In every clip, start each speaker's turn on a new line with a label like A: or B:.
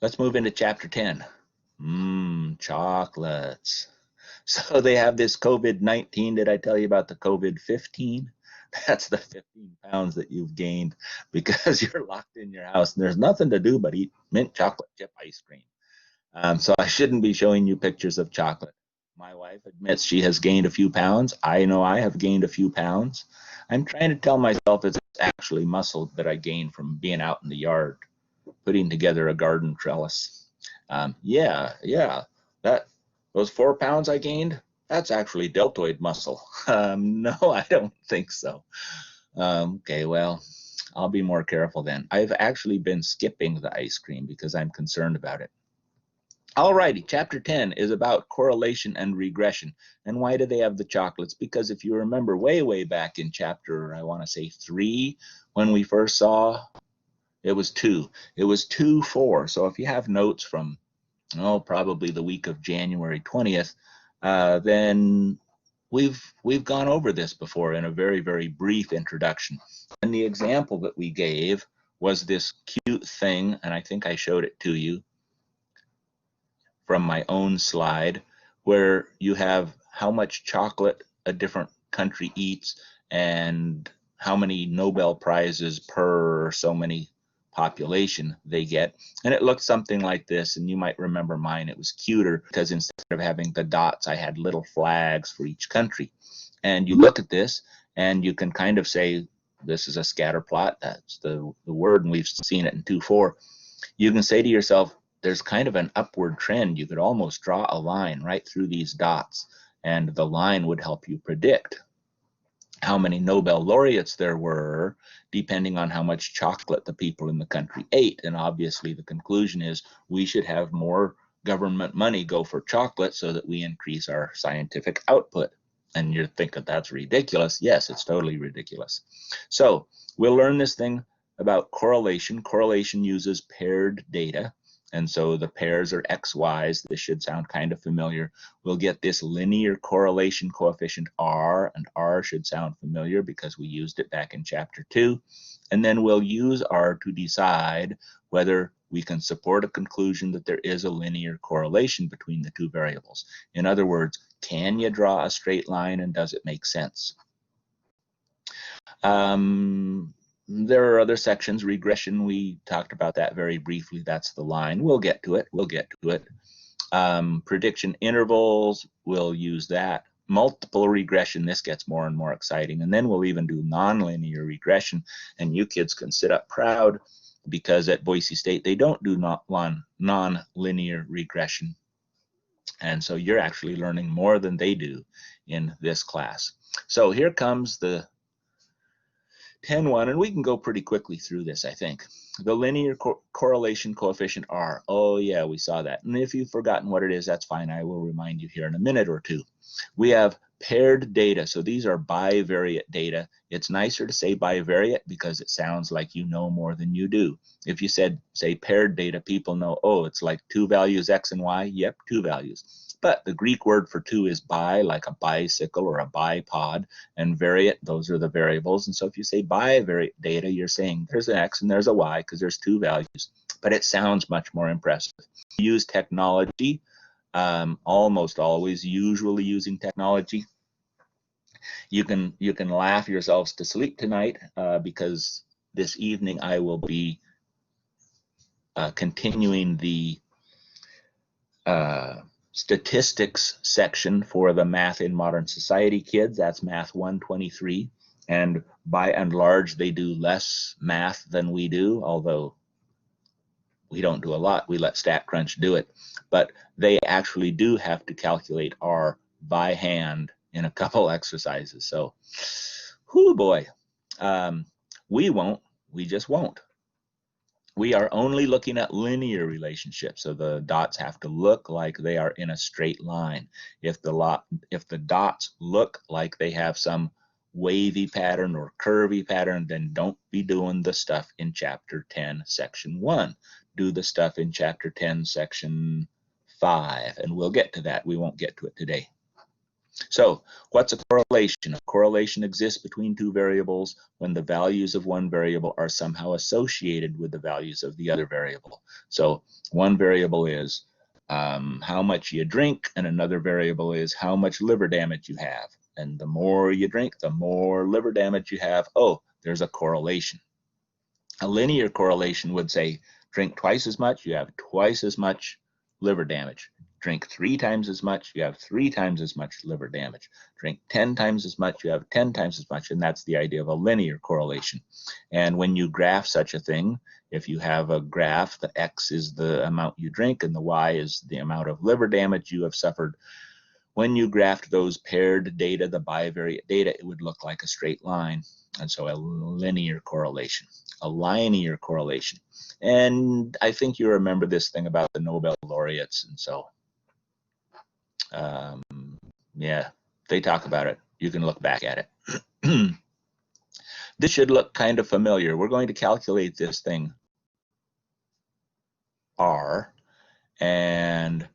A: Let's move into chapter 10. Chocolates. So they have this COVID-19. Did I tell you about the COVID-15? That's the 15 pounds that you've gained because you're locked in your house and there's nothing to do but eat mint chocolate chip ice cream. So I shouldn't be showing you pictures of chocolate. My wife admits she has gained a few pounds. I know I have gained a few pounds. I'm trying to tell myself it's actually muscle that I gained from being out in the yard, putting together a garden trellis. Yeah, that those 4 pounds I gained, that's actually deltoid muscle. No, I don't think so. Okay, well, I'll be more careful then. I've actually been skipping the ice cream because I'm concerned about it. Alrighty, chapter 10 is about correlation and regression. And why do they have the chocolates? Because if you remember way back in chapter, I want to say 3, when we first saw, it was 2. It was 2-4. So if you have notes from, probably the week of January 20th, then we've gone over this before in a very brief introduction. And the example that we gave was this cute thing, and I think I showed it to you from my own slide, where you have how much chocolate a different country eats and how many Nobel Prizes per so many population they get. And it looked something like this, and you might remember mine. It was cuter because instead of having the dots, I had little flags for each country. And you look at this and you can kind of say, this is a scatter plot. That's the word, and we've seen it in 2-4. You can say to yourself, there's kind of an upward trend. You could almost draw a line right through these dots, and the line would help you predict how many Nobel laureates there were, depending on how much chocolate the people in the country ate. And obviously the conclusion is we should have more government money go for chocolate so that we increase our scientific output. And you're thinking that's ridiculous. Yes, it's totally ridiculous. So we'll learn this thing about correlation. Correlation uses paired data. And so the pairs are XYs. This should sound kind of familiar. We'll get this linear correlation coefficient R, and R should sound familiar because we used it back in chapter 2. And then we'll use R to decide whether we can support a conclusion that there is a linear correlation between the two variables. In other words, can you draw a straight line and does it make sense? There are other sections. Regression, we talked about that very briefly. That's the line. We'll get to it. Prediction intervals, we'll use that. Multiple regression, this gets more and more exciting. And then we'll even do nonlinear regression. And you kids can sit up proud because at Boise State, they don't do nonlinear regression. And so you're actually learning more than they do in this class. So here comes the 10-1, and we can go pretty quickly through this, I think. The linear correlation coefficient R. Oh, yeah, we saw that. And if you've forgotten what it is, that's fine. I will remind you here in a minute or two. We have paired data. So these are bivariate data. It's nicer to say bivariate because it sounds like you know more than you do. If you said, say, paired data, people know, oh, it's like 2 values, X and Y. Yep, 2 values. But the Greek word for 2 is bi, like a bicycle or a bipod, and variate, those are the variables. And so if you say bivariate data, you're saying there's an X and there's a Y because there's 2 values. But it sounds much more impressive. Use technology, almost always, usually using technology. You can laugh yourselves to sleep tonight because this evening I will be continuing the statistics section for the Math in Modern Society kids. That's Math 123. And by and large, they do less math than we do, although we don't do a lot. We let StatCrunch do it. But they actually do have to calculate R by hand in a couple exercises. So, whoo boy. We won't. We just won't. We are only looking at linear relationships, so the dots have to look like they are in a straight line. If the dots look like they have some wavy pattern or curvy pattern, then don't be doing the stuff in chapter 10, section 1. Do the stuff in chapter 10, section 5, and we'll get to that. We won't get to it today. So what's a correlation? A correlation exists between two variables when the values of one variable are somehow associated with the values of the other variable. So one variable is how much you drink, and another variable is how much liver damage you have. And the more you drink, the more liver damage you have. Oh, there's a correlation. A linear correlation would say drink twice as much, you have twice as much liver damage. Drink 3 times as much, you have 3 times as much liver damage. Drink 10 times as much, you have 10 times as much. And that's the idea of a linear correlation. And when you graph such a thing, if you have a graph, the x is the amount you drink and the y is the amount of liver damage you have suffered. When you graphed those paired data, the bivariate data, it would look like a straight line. And so a linear correlation, a linear correlation. And I think you remember this thing about the Nobel laureates. And so, yeah, they talk about it. You can look back at it. This should look kind of familiar. We're going to calculate this thing, R, and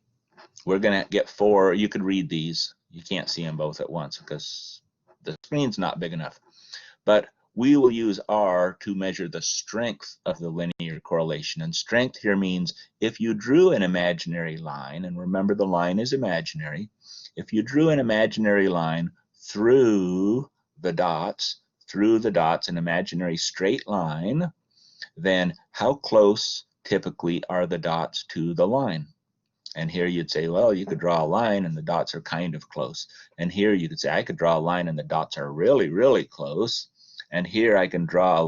A: we're going to get 4. You could read these. You can't see them both at once because the screen's not big enough. But we will use R to measure the strength of the linear correlation. And strength here means if you drew an imaginary line, and remember the line is imaginary, if you drew an imaginary line through the dots, an imaginary straight line, then how close typically are the dots to the line? And here you'd say, well, you could draw a line and the dots are kind of close. And here you could say, I could draw a line and the dots are really, really close. And here I can draw,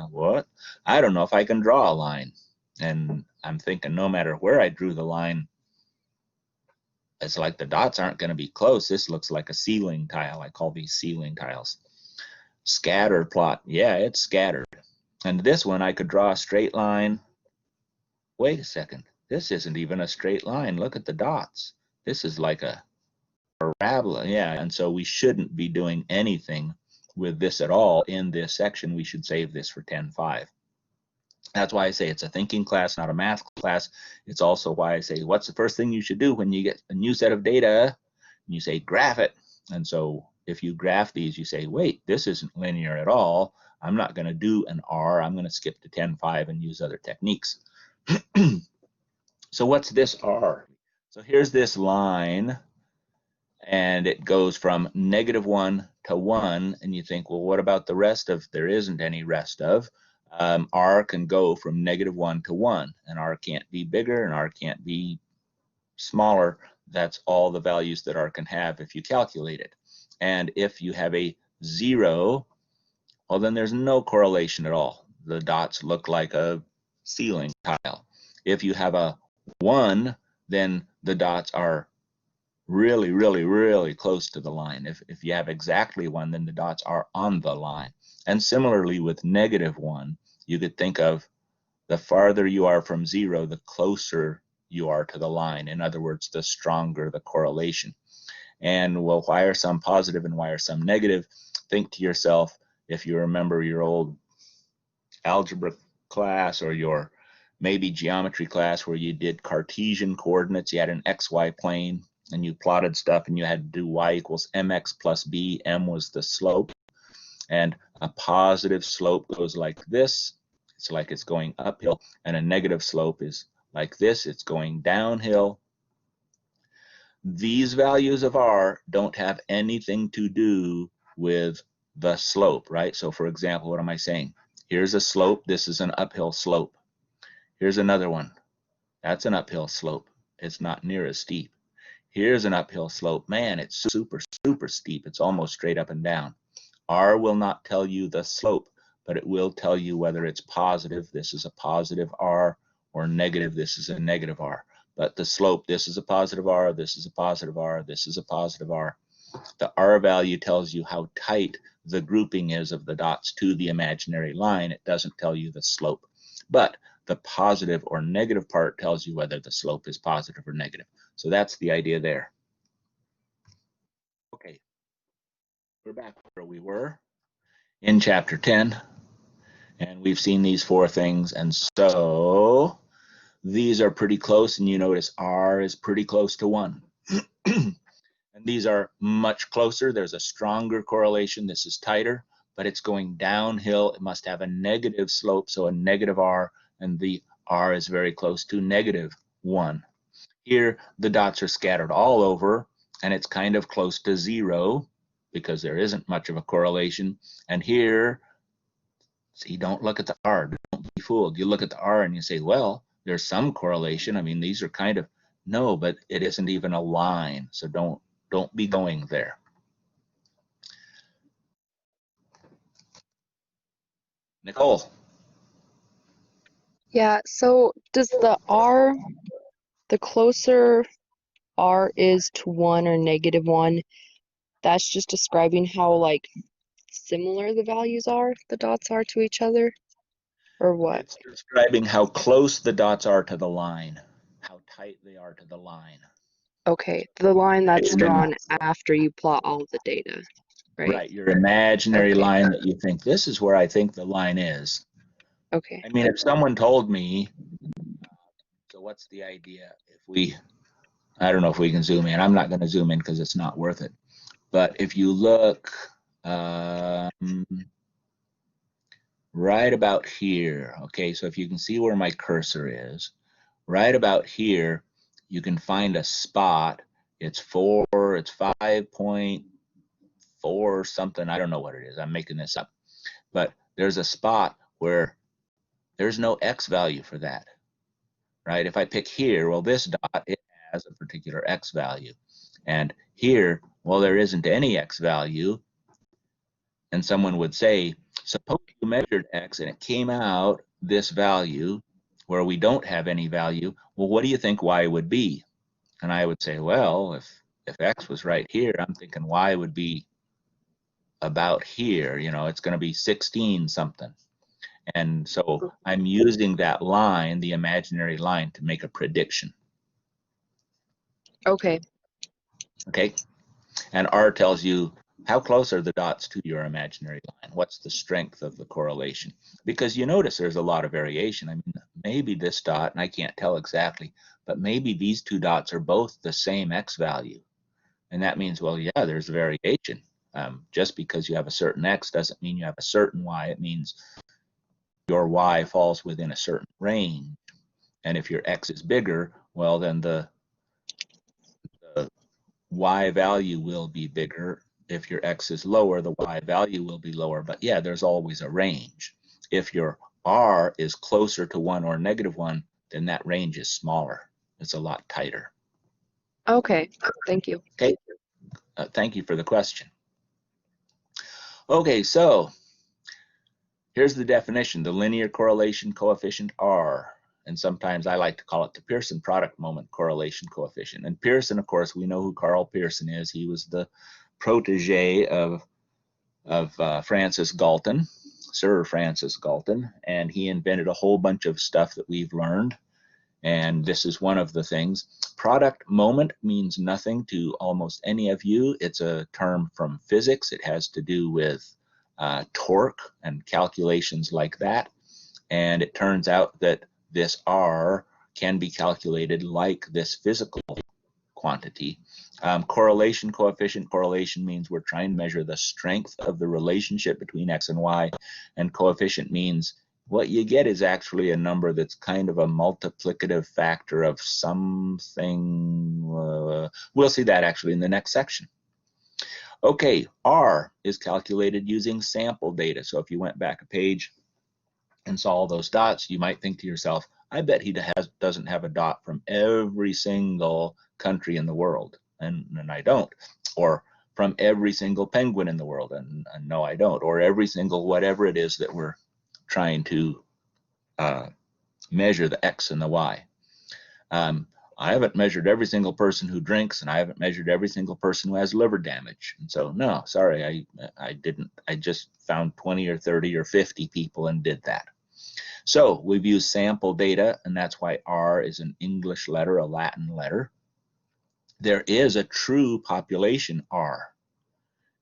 A: what? I don't know if I can draw a line. And I'm thinking no matter where I drew the line, it's like the dots aren't going to be close. This looks like a ceiling tile. I call these ceiling tiles. Scatter plot. Yeah, it's scattered. And this one, I could draw a straight line. Wait a second. This isn't even a straight line. Look at the dots. This is like a parabola. Yeah, and so we shouldn't be doing anything with this at all in this section. We should save this for 10.5. That's why I say it's a thinking class, not a math class. It's also why I say, what's the first thing you should do when you get a new set of data? And you say, graph it. And so if you graph these, you say, wait, this isn't linear at all. I'm not going to do an R. I'm going to skip to 10.5 and use other techniques. So what's this R? So here's this line, and it goes from -1 to 1, and you think, well, what about the rest of? There isn't any rest of. R can go from -1 to 1, and R can't be bigger, and R can't be smaller. That's all the values that R can have if you calculate it. And if you have a 0, well, then there's no correlation at all. The dots look like a ceiling tile. If you have a 1, then the dots are really, really, really close to the line. If you have exactly 1, then the dots are on the line. And similarly with -1, you could think of the farther you are from 0, the closer you are to the line. In other words, the stronger the correlation. And well, why are some positive and why are some negative? Think to yourself, if you remember your old algebra class or your maybe geometry class where you did Cartesian coordinates, you had an XY plane and you plotted stuff and you had to do y equals mx plus b. M was the slope, and a positive slope goes like this. It's like it's going uphill, and a negative slope is like this. It's going downhill. These values of R don't have anything to do with the slope, right? So for example, what am I saying? Here's a slope. This is an uphill slope. Here's another one. That's an uphill slope. It's not near as steep. Here's an uphill slope. Man, it's super, super steep. It's almost straight up and down. R will not tell you the slope, but it will tell you whether it's positive. This is a positive R, or negative. This is a negative R. But the slope, this is a positive R, this is a positive R, this is a positive R. The R value tells you how tight the grouping is of the dots to the imaginary line. It doesn't tell you the slope. But the positive or negative part tells you whether the slope is positive or negative. So that's the idea there. Okay, we're back where we were in chapter 10, and we've seen these 4 things, and so these are pretty close, and you notice R is pretty close to 1. And these are much closer. There's a stronger correlation. This is tighter, but it's going downhill. It must have a negative slope, so a negative R, and the R is very close to -1. Here, the dots are scattered all over, and it's kind of close to 0 because there isn't much of a correlation. And here, see, don't look at the R. Don't be fooled. You look at the R and you say, well, there's some correlation. I mean, these are kind of, no, but it isn't even a line. So don't be going there. Nicole.
B: Yeah, so does the R, the closer R is to 1 or -1, that's just describing how like similar the values are, the dots are to each other, or what?
A: It's describing how close the dots are to the line, how tight they are to the line.
B: Okay, the line that's drawn after you plot all of the data, right?
A: Right, your imaginary
B: Okay.
A: line that you think, this is where I think the line is.
B: Okay.
A: I mean, if someone told me, so what's the idea if we, I don't know if we can zoom in. I'm not going to zoom in because it's not worth it. But if you look right about here, okay, so if you can see where my cursor is, right about here, you can find a spot. It's 5.4 something. I don't know what it is. I'm making this up. But there's a spot where there's no X value for that, right? If I pick here, well, this dot, it has a particular X value. And here, well, there isn't any X value. And someone would say, suppose you measured X and it came out this value where we don't have any value. Well, what do you think Y would be? And I would say, well, if X was right here, I'm thinking Y would be about here. You know, it's going to be 16 something. And so I'm using that line, the imaginary line, to make a prediction.
B: Okay.
A: Okay. And R tells you how close are the dots to your imaginary line? What's the strength of the correlation? Because you notice there's a lot of variation. I mean, maybe this dot, and I can't tell exactly, but maybe these two dots are both the same X value. And that means, well, yeah, there's variation. Just because you have a certain X doesn't mean you have a certain Y. It means your Y falls within a certain range. And if your X is bigger, well, then the Y value will be bigger. If your X is lower, the Y value will be lower. But yeah, there's always a range. If your R is closer to 1 or -1, then that range is smaller. It's a lot tighter.
B: Okay. Thank you.
A: Okay. Thank you for the question. Okay, so here's the definition, the linear correlation coefficient R. And sometimes I like to call it the Pearson product moment correlation coefficient. And Pearson, of course, we know who Carl Pearson is. He was the protege of Francis Galton, Sir Francis Galton, and he invented a whole bunch of stuff that we've learned. And this is one of the things. Product moment means nothing to almost any of you. It's a term from physics. It has to do with torque and calculations like that. And it turns out that this R can be calculated like this physical quantity. Correlation coefficient, correlation means we're trying to measure the strength of the relationship between X and Y, and coefficient means what you get is actually a number that's kind of a multiplicative factor of something. We'll see that actually in the next section. Okay, R is calculated using sample data. So if you went back a page and saw all those dots, you might think to yourself, I bet he doesn't have a dot from every single country in the world. And I don't. Or from every single penguin in the world. And no, I don't. Or every single whatever it is that we're trying to measure the X and the Y. I haven't measured every single person who drinks, and I haven't measured every single person who has liver damage. And so, no, sorry, I didn't. I just found 20 or 30 or 50 people and did that. So we've used sample data, and that's why R is an English letter, a Latin letter. There is a true population R.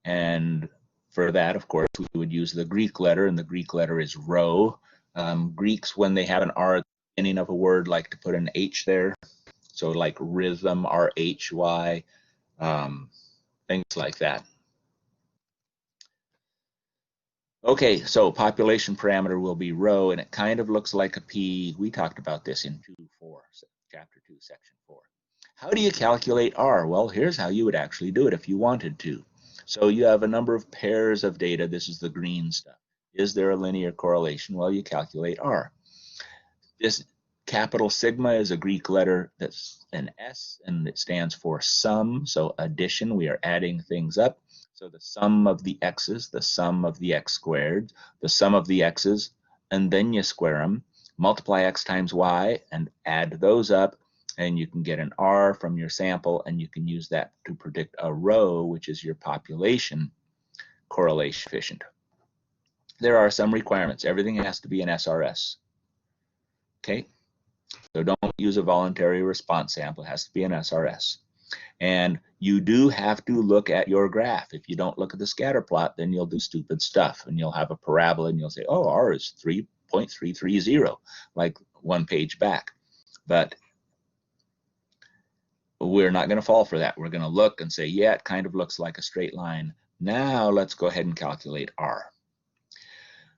A: And for that, of course, we would use the Greek letter, and the Greek letter is rho. Greeks, when they have an R at the beginning of a word, like to put an H there. So like rhythm, R-H-Y. things like that. Okay, so population parameter will be rho, and it kind of looks like a P. We talked about this in chapter 2, section 4. How do you calculate R? Well, here's how you would actually do it if you wanted to. So you have a number of pairs of data. This is the green stuff. Is there a linear correlation? Well, you calculate R. This capital sigma is a Greek letter that's an S, and it stands for sum, so addition. We are adding things up. So the sum of the x's, the sum of the x squared, the sum of the x's, and then you square them, multiply x times y, and add those up, and you can get an R from your sample, and you can use that to predict a rho, which is your population correlation coefficient. There are some requirements. Everything has to be an SRS. Okay, so don't use a voluntary response sample. It has to be an SRS. And you do have to look at your graph. If you don't look at the scatter plot, then you'll do stupid stuff, and you'll have a parabola, and you'll say, oh, R is 3.330, like one page back. But we're not going to fall for that. We're going to look and say, yeah, it kind of looks like a straight line. Now let's go ahead and calculate R.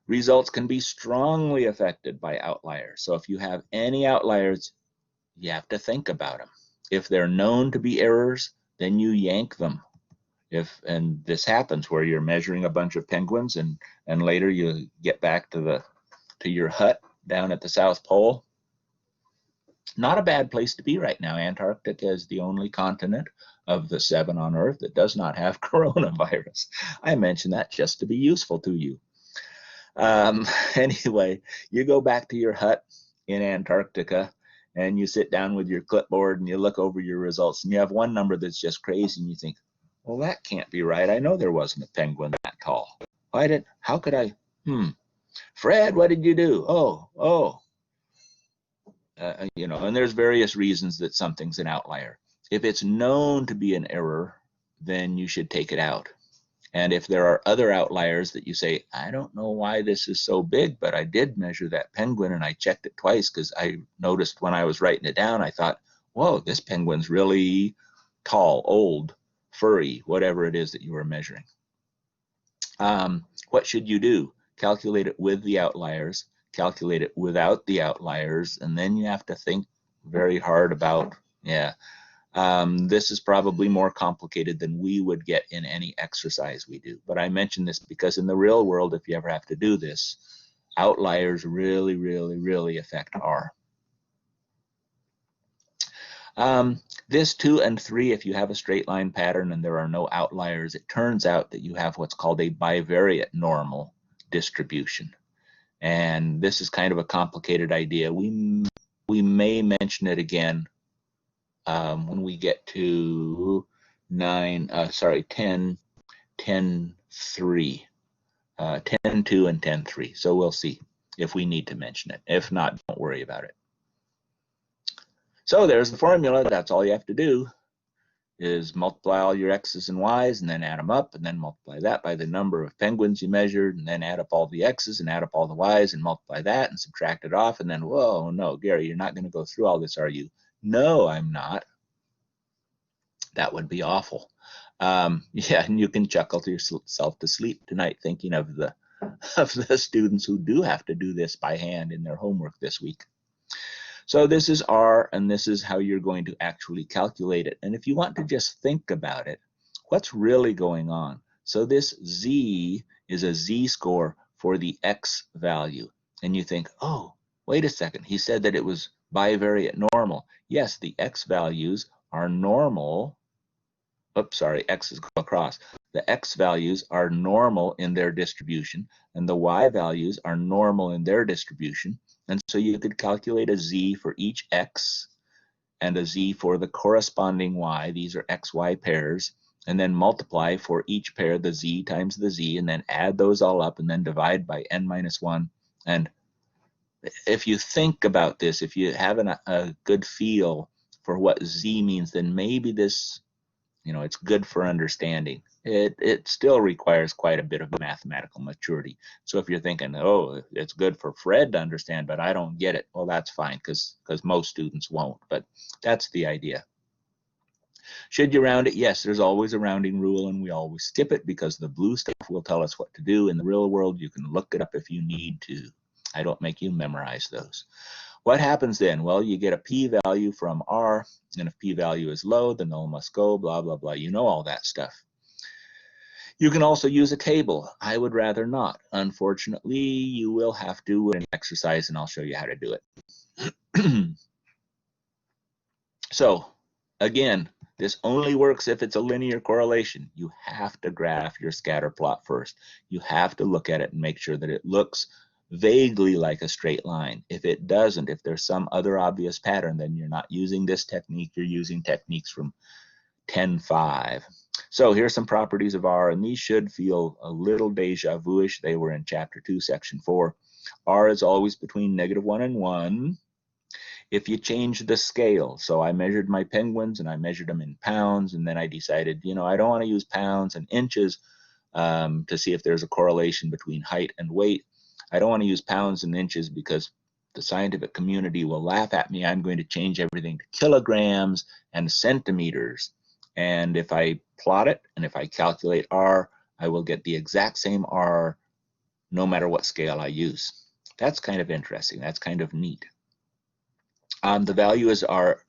A: Results can be strongly affected by outliers. So if you have any outliers, you have to think about them. If they're known to be errors, then you yank them. And this happens where you're measuring a bunch of penguins, and later you get back to your hut down at the South Pole. Not a bad place to be right now. Antarctica is the only continent of the 7 on Earth that does not have coronavirus. I mention that just to be useful to you. Anyway, you go back to your hut in Antarctica, and you sit down with your clipboard, and you look over your results, and you have one number that's just crazy, and you think, well, that can't be right. I know there wasn't a penguin that tall. How could I? Fred, what did you do? And there's various reasons that something's an outlier. If it's known to be an error, then you should take it out. And if there are other outliers that you say, I don't know why this is so big, but I did measure that penguin, and I checked it twice because I noticed when I was writing it down, I thought, whoa, this penguin's really tall, old, furry, whatever it is that you were measuring. What should you do? Calculate it with the outliers, calculate it without the outliers, and then you have to think very hard about, this is probably more complicated than we would get in any exercise we do. But I mention this because in the real world, if you ever have to do this, outliers really, really, really affect R. This 2 and 3, if you have a straight line pattern and there are no outliers, it turns out that you have what's called a bivariate normal distribution. And this is kind of a complicated idea. We may mention it again when we get to 10, 3, 10, 2, and 10, 3. So we'll see if we need to mention it. If not, don't worry about it. So there's the formula. That's all you have to do is multiply all your x's and y's, and then add them up, and then multiply that by the number of penguins you measured, and then add up all the x's and add up all the y's and multiply that and subtract it off. And then, whoa, no, Gary, you're not going to go through all this, are you? No, I'm not. That would be awful. And you can chuckle to yourself to sleep tonight thinking of the students who do have to do this by hand in their homework this week. So this is R, and this is how you're going to actually calculate it. And if you want to just think about it, what's really going on? So this Z is a Z-score for the X value. And you think, oh, wait a second. He said that it was bivariate normal. Yes, the X values are normal. Oops, sorry, X is across. The X values are normal in their distribution, and the Y values are normal in their distribution. And so you could calculate a Z for each X and a Z for the corresponding Y. These are XY pairs. And then multiply for each pair the Z times the Z, and then add those all up and then divide by n minus 1. And if you think about this, if you have a good feel for what Z means, then maybe this, it's good for understanding. It still requires quite a bit of mathematical maturity. So if you're thinking, oh, it's good for Fred to understand, but I don't get it, well, that's fine, because most students won't. But that's the idea. Should you round it? Yes, there's always a rounding rule, and we always skip it because the blue stuff will tell us what to do. In the real world, you can look it up if you need to. I don't make you memorize those. What happens then? Well, you get a p-value from r, and if p-value is low, the null must go, blah, blah, blah. You know all that stuff. You can also use a table. I would rather not. Unfortunately, you will have to with an exercise, and I'll show you how to do it. So, again, this only works if it's a linear correlation. You have to graph your scatter plot first. You have to look at it and make sure that it looks vaguely like a straight line. If it doesn't, if there's some other obvious pattern, then you're not using this technique. You're using techniques from 10.5. So here's some properties of R, and these should feel a little deja vu-ish. They were in chapter 2, section 4. R is always between -1 and 1. If you change the scale, so I measured my penguins and I measured them in pounds, and then I decided, I don't want to use pounds and inches to see if there's a correlation between height and weight. I don't want to use pounds and inches because the scientific community will laugh at me. I'm going to change everything to kilograms and centimeters. And if I plot it and if I calculate R, I will get the exact same R no matter what scale I use. That's kind of interesting. That's kind of neat. The value is R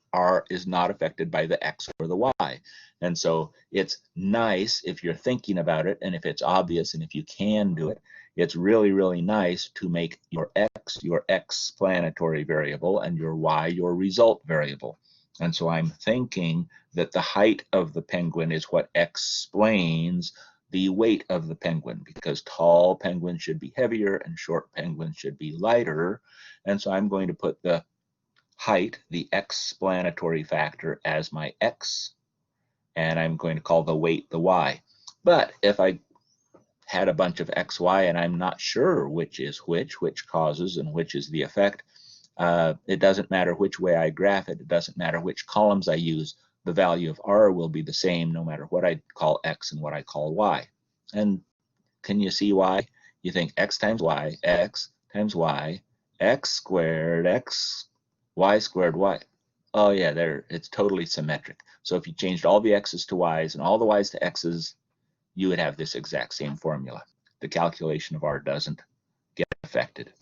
A: is not affected by the X or the Y. And so it's nice if you're thinking about it and if it's obvious and if you can do it. It's really, really nice to make your X your explanatory variable and your Y your result variable. And so I'm thinking that the height of the penguin is what explains the weight of the penguin, because tall penguins should be heavier and short penguins should be lighter. And so I'm going to put the height, the explanatory factor, as my X, and I'm going to call the weight the Y. But if I had a bunch of XY and I'm not sure which is which causes and which is the effect, it doesn't matter which way I graph it. It doesn't matter which columns I use. The value of R will be the same no matter what I call X and what I call Y. And can you see why? You think X times Y, X times Y, X squared, X, Y squared, Y. Oh yeah, there, it's totally symmetric. So if you changed all the X's to Y's and all the Y's to X's, you would have this exact same formula. The calculation of R doesn't get affected.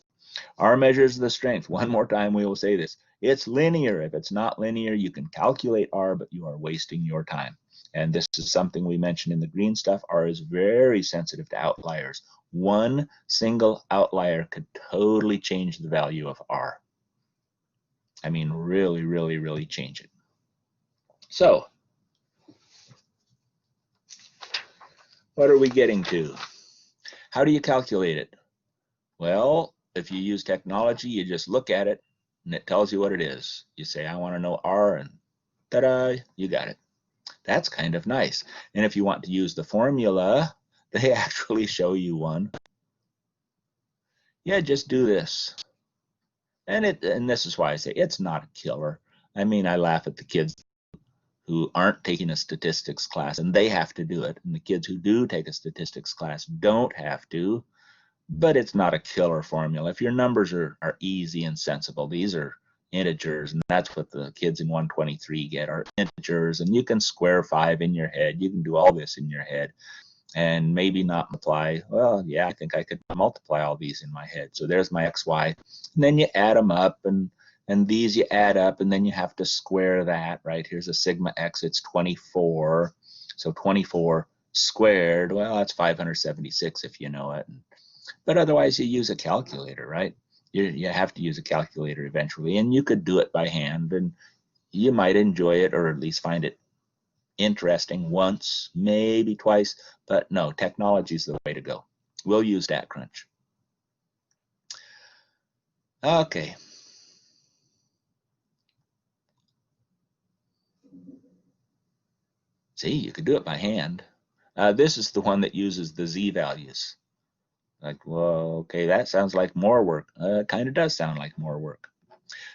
A: R measures the strength. One more time, we will say this. It's linear. If it's not linear, you can calculate R, but you are wasting your time. And this is something we mentioned in the green stuff. R is very sensitive to outliers. One single outlier could totally change the value of R. I mean, really, really, really change it. So, what are we getting to? How do you calculate it? Well, if you use technology, you just look at it and it tells you what it is. You say, I want to know R, and ta-da, you got it. That's kind of nice. And if you want to use the formula, they actually show you one. Yeah, just do this. And this is why I say it's not a killer. I mean, I laugh at the kids who aren't taking a statistics class and they have to do it. And the kids who do take a statistics class don't have to. But it's not a killer formula. If your numbers are easy and sensible, these are integers, and that's what the kids in 123 get, are integers, and you can square 5 in your head. You can do all this in your head and maybe not multiply. Well, yeah, I think I could multiply all these in my head. So there's my XY. And then you add them up, and these you add up, and then you have to square that, right? Here's a sigma X, it's 24. So 24 squared, well, that's 576 if you know it. But otherwise, you use a calculator, right? You have to use a calculator eventually, and you could do it by hand, and you might enjoy it or at least find it interesting once, maybe twice, but no, technology is the way to go. We'll use StatCrunch. Okay. See, you could do it by hand. This is the one that uses the Z values. Like, well, okay, that sounds like more work. It kind of does sound like more work.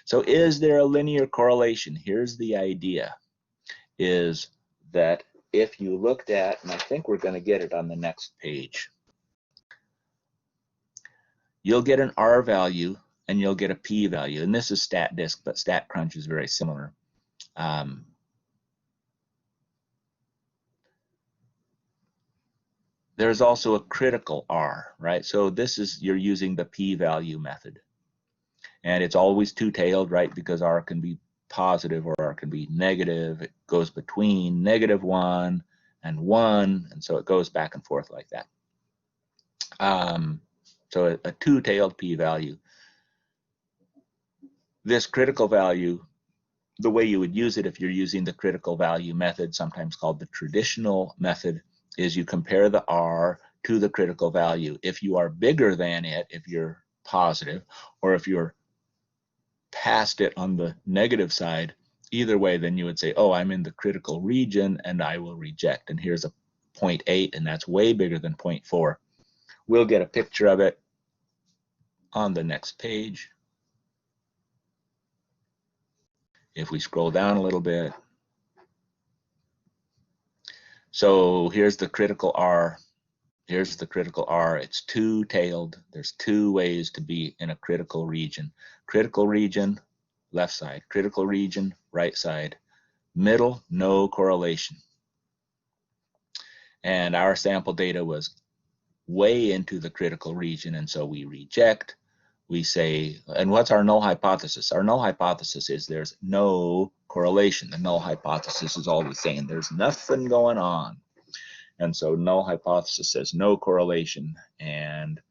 A: So is there a linear correlation? Here's the idea, is that if you looked at, and I think we're going to get it on the next page, you'll get an R value and you'll get a P value. And this is StatDisk, but StatCrunch is very similar. There's also a critical R, right? So this is, you're using the p-value method. And it's always two-tailed, right? Because R can be positive or R can be negative. It goes between -1 and 1, and so it goes back and forth like that. So a two-tailed p-value. This critical value, the way you would use it if you're using the critical value method, sometimes called the traditional method, is you compare the R to the critical value. If you are bigger than it, if you're positive, or if you're past it on the negative side, either way, then you would say, oh, I'm in the critical region and I will reject. And here's a 0.8, and that's way bigger than 0.4. We'll get a picture of it on the next page. If we scroll down a little bit. So here's the critical R. Here's the critical R. It's two-tailed. There's two ways to be in a critical region. Critical region, left side. Critical region, right side. Middle, no correlation. And our sample data was way into the critical region, and so we reject. We say, and what's our null hypothesis? Our null hypothesis is there's no correlation. The null hypothesis is always saying there's nothing going on. And so null hypothesis says no correlation. And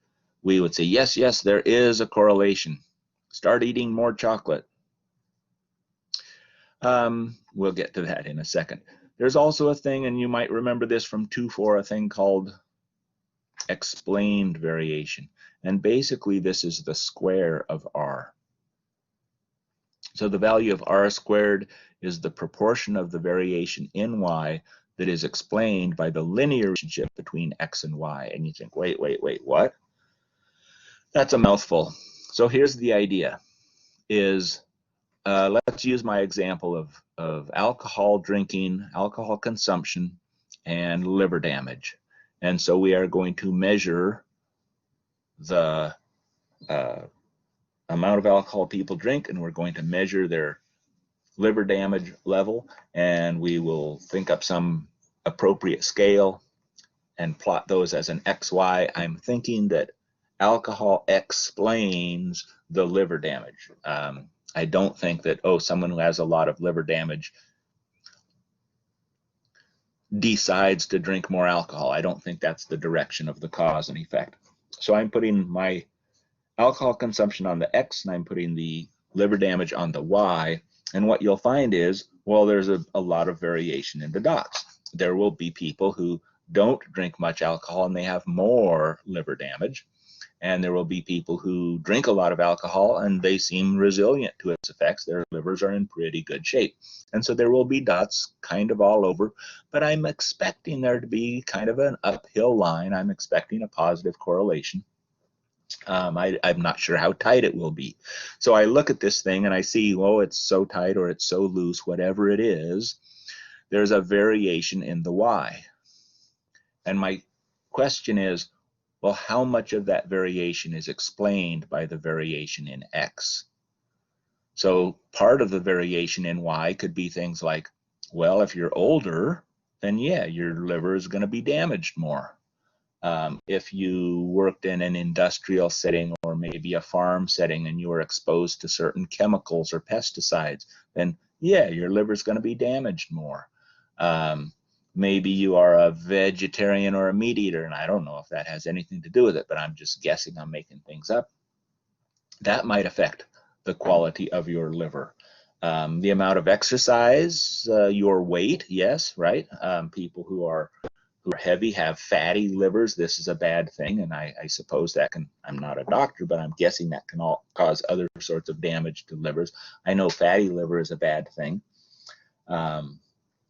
A: we would say, yes, yes, there is a correlation. Start eating more chocolate. We'll get to that in a second. There's also a thing, and you might remember this from 2.4, a thing called explained variation. And basically this is the square of R. So the value of R squared is the proportion of the variation in Y that is explained by the linear relationship between X and Y. And you think, wait, what? That's a mouthful. So here's the idea is, let's use my example of alcohol drinking, alcohol consumption, and liver damage. And so we are going to measure the amount of alcohol people drink, and we're going to measure their liver damage level, and we will think up some appropriate scale and plot those as an XY. I'm thinking that alcohol explains the liver damage. I don't think that, oh, someone who has a lot of liver damage decides to drink more alcohol. I don't think that's the direction of the cause and effect. So I'm putting my alcohol consumption on the X, and I'm putting the liver damage on the Y. And what you'll find is, well, there's a lot of variation in the dots. There will be people who don't drink much alcohol and they have more liver damage. And there will be people who drink a lot of alcohol and they seem resilient to its effects. Their livers are in pretty good shape. And so there will be dots kind of all over, but I'm expecting there to be kind of an uphill line. I'm expecting a positive correlation. I'm not sure how tight it will be. So I look at this thing and I see, oh, it's so tight or it's so loose, whatever it is, there's a variation in the Y. And my question is, well, how much of that variation is explained by the variation in X? So part of the variation in Y could be things like, well, if you're older, then yeah, your liver is going to be damaged more. If you worked in an industrial setting or maybe a farm setting and you were exposed to certain chemicals or pesticides, then yeah, your liver is going to be damaged more. Maybe you are a vegetarian or a meat eater, and I don't know if that has anything to do with it, but I'm just guessing, I'm making things up. That might affect the quality of your liver. The amount of exercise, your weight, yes, right? People who are heavy have fatty livers. This is a bad thing, and I suppose that can, I'm not a doctor, but I'm guessing that can all cause other sorts of damage to livers. I know fatty liver is a bad thing.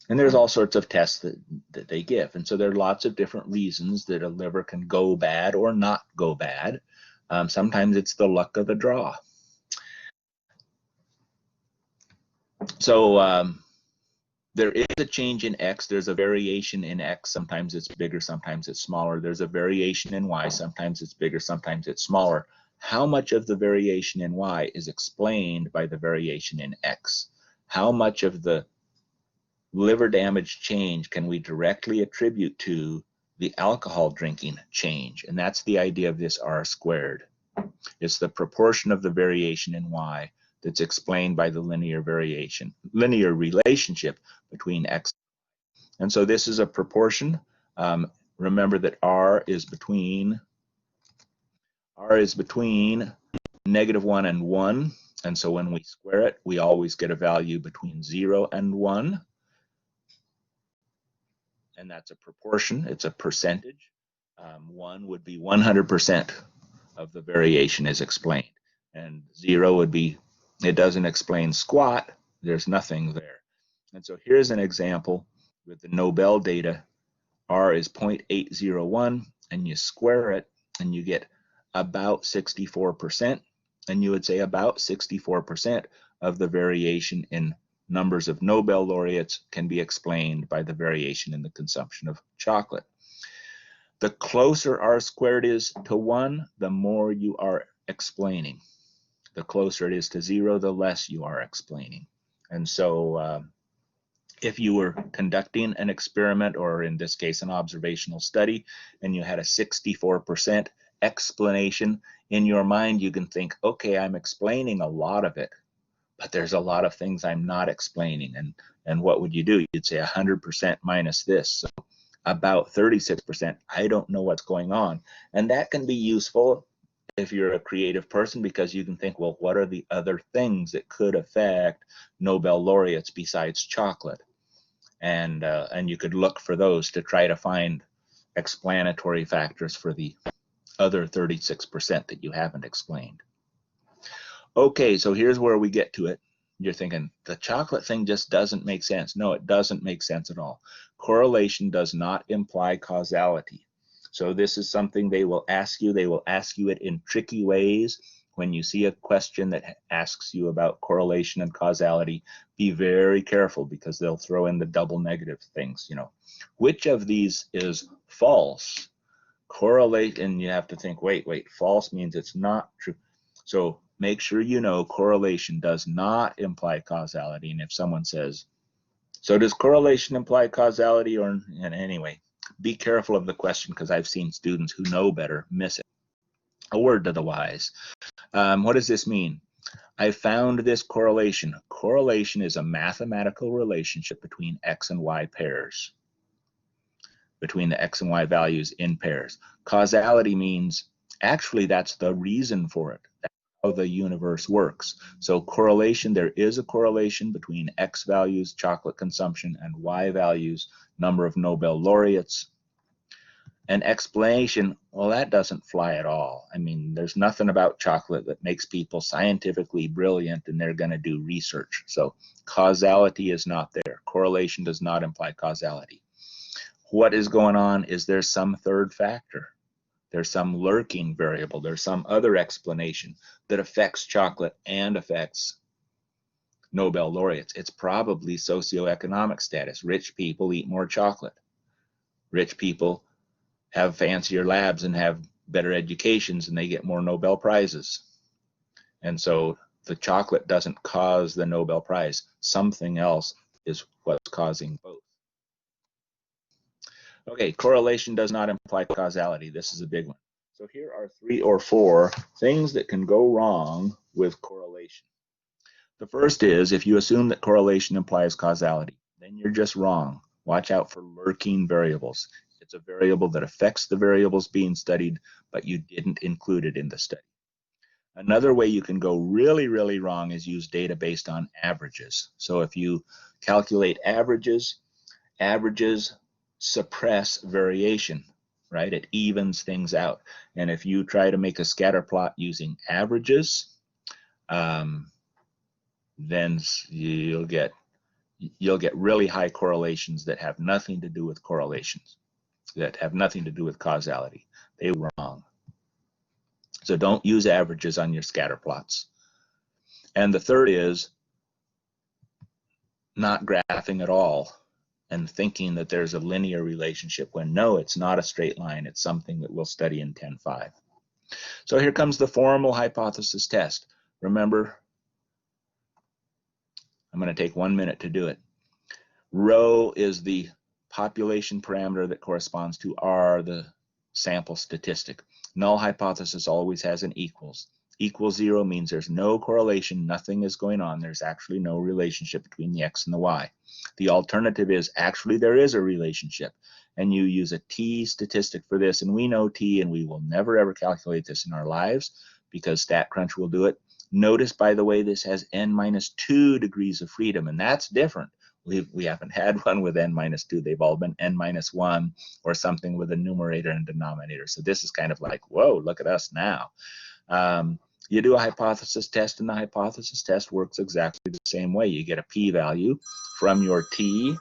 A: And there's all sorts of tests that they give. And so there are lots of different reasons that a liver can go bad or not go bad. Sometimes it's the luck of the draw. So there is a change in X. There's a variation in X. Sometimes it's bigger, sometimes it's smaller. There's a variation in Y. Sometimes it's bigger, sometimes it's smaller. How much of the variation in Y is explained by the variation in X? How much of the liver damage change can we directly attribute to the alcohol drinking change. And that's the idea of this R squared. It's the proportion of the variation in Y that's explained by the linear relationship between X. And so this is a proportion. Remember that R is between -1 and 1. And so when we square it, we always get a value between 0 and 1. And that's a proportion. It's a percentage. 1 would be 100% of the variation is explained. And 0 would be, it doesn't explain squat. There's nothing there. And so here's an example with the Nobel data. R is 0.801, and you square it, and you get about 64%. And you would say about 64% of the variation in numbers of Nobel laureates can be explained by the variation in the consumption of chocolate. The closer R squared is to 1, the more you are explaining. The closer it is to 0, the less you are explaining. And so if you were conducting an experiment, or in this case, an observational study, and you had a 64% explanation, in your mind, you can think, okay, I'm explaining a lot of it, but there's a lot of things I'm not explaining. And what would you do? You'd say 100% minus this. So about 36%, I don't know what's going on. And that can be useful if you're a creative person, because you can think, well, what are the other things that could affect Nobel laureates besides chocolate? And you could look for those to try to find explanatory factors for the other 36% that you haven't explained. Okay, so here's where we get to it. You're thinking, the chocolate thing just doesn't make sense. No, it doesn't make sense at all. Correlation does not imply causality. So this is something they will ask you. They will ask you it in tricky ways. When you see a question that asks you about correlation and causality, be very careful, because they'll throw in the double negative things. Which of these is false? Correlate, and you have to think, wait, false means it's not true. So make sure you know correlation does not imply causality. And if someone says, so does correlation imply causality? Or, and anyway, be careful of the question, because I've seen students who know better miss it. A word to the wise. What does this mean? I found this correlation. Correlation is a mathematical relationship between X and Y pairs, between the X and Y values in pairs. Causality means, actually, that's the reason for it. That's how the universe works. So correlation, there is a correlation between X values, chocolate consumption, and Y values, number of Nobel laureates. An explanation, well, that doesn't fly at all. I mean, there's nothing about chocolate that makes people scientifically brilliant and they're going to do research. So causality is not there. Correlation does not imply causality. What is going on is there's some third factor. There's some lurking variable. There's some other explanation that affects chocolate and affects Nobel laureates. It's probably socioeconomic status. Rich people eat more chocolate. Rich people have fancier labs and have better educations, and they get more Nobel Prizes. And so the chocolate doesn't cause the Nobel Prize. Something else is what's causing both. Okay, correlation does not imply causality. This is a big one. So here are 3 or 4 things that can go wrong with correlation. The first is, if you assume that correlation implies causality, then you're just wrong. Watch out for lurking variables. It's a variable that affects the variables being studied, but you didn't include it in the study. Another way you can go really, really wrong is use data based on averages. So if you calculate averages, averages suppress variation, right? It evens things out. And if you try to make a scatter plot using averages, then you'll get really high correlations that have nothing to do with correlations, that have nothing to do with causality. They were wrong. So don't use averages on your scatter plots. And the third is not graphing at all and thinking that there's a linear relationship, when no, it's not a straight line. It's something that we'll study in 10.5. So here comes the formal hypothesis test. Remember, I'm going to take 1 minute to do it. Rho is the population parameter that corresponds to R, the sample statistic. Null hypothesis always has an equals. Equals 0 means there's no correlation, nothing is going on. There's actually no relationship between the X and the Y. The alternative is actually there is a relationship, and you use a T statistic for this, and we know T, and we will never ever calculate this in our lives because StatCrunch will do it. Notice, by the way, this has n minus 2 degrees of freedom, and that's different. We haven't had one with n minus 2. They've all been n minus 1 or something with a numerator and denominator. So this is kind of like, whoa, look at us now. You do a hypothesis test, and the hypothesis test works exactly the same way. You get a p-value from your t.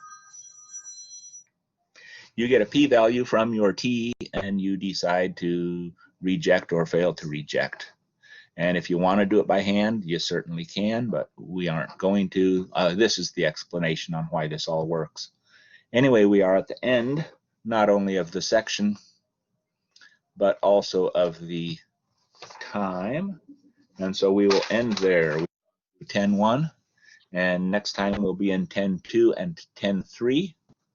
A: You get a p-value from your t, and you decide to reject or fail to reject. And if you want to do it by hand, you certainly can, but we aren't going to. This is the explanation on why this all works. Anyway, we are at the end, not only of the section, but also of the time. And so we will end there. 10.1, and next time we'll be in 10.2 and 10.3.